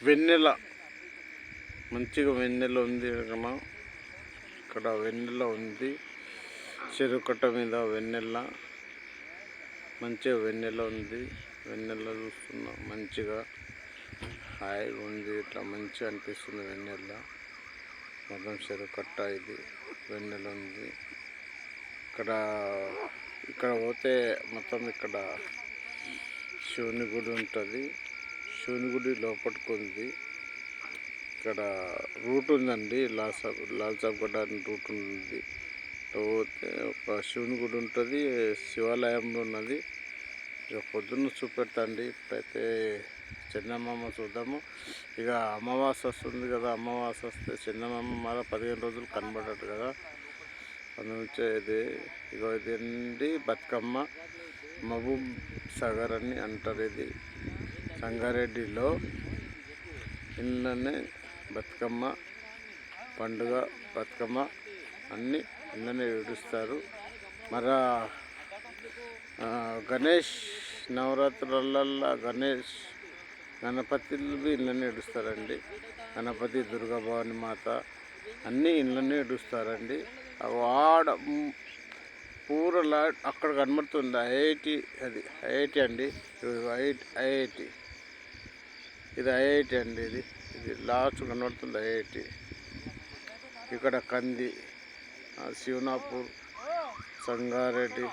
వెన్నెల మంచిగా వెన్నెల ఉంది. ఇక్కడ వెన్నెల ఉంది. చెరువు కట్ట మీద వెన్నెల మంచిగా వెన్నెల ఉంది. వెన్నెల చూస్తున్నా మంచిగా హాయిగా ఉంది. ఇట్లా మంచిగా అనిపిస్తుంది వెన్నెల. మొత్తం చెరువు కట్ట ఇది వెన్నెల ఉంది. ఇక్కడ పోతే మొత్తం ఇక్కడ శివుని గుడి ఉంటుంది. శివుని గుడి లోపలికి ఉంది. ఇక్కడ రూట్ ఉందండి. లాల్సాబ్ గడ్డ రూట్ ఉంది. పోతే ఒక శివుని గుడి ఉంటుంది. శివాలయంలో ఉన్నది. ఇక పొద్దున్న చూపెడతాండి. ఇప్పుడైతే చందమామ చూద్దాము. ఇక అమావాస్య వస్తుంది కదా. అమావాస్య వస్తే చందమామ మళ్ళీ 15 రోజులు కనబడదు కదా. అందుకే ఇది అండి బతుకమ్మ. మహబూబ్ సాగర్ అని అంటారు. ఇది సంగారెడ్డిలో ఇళ్ళనే బతుకమ్మ పండుగ. బతుకమ్మ అన్నీ ఇళ్ళనే ఏడుస్తారు. మరి గణేష్ నవరాత్రులల్లో గణపతిలు ఇళ్ళనే ఏడుస్తారండి. గణపతి, దుర్గా భవాని మాత అన్నీ ఇళ్ళనే ఏడుస్తారండి. వాడ పూరలా అక్కడ కనబడుతుంది ఐఐటి. అది ఐఐటి అండి. ఐఐటి ఇది ఐఐటి అండి. ఇది లాస్ట్ కనబడుతుంది ఐఐటి. ఇక్కడ కంది, శివనాపూర్, సంగారెడ్డి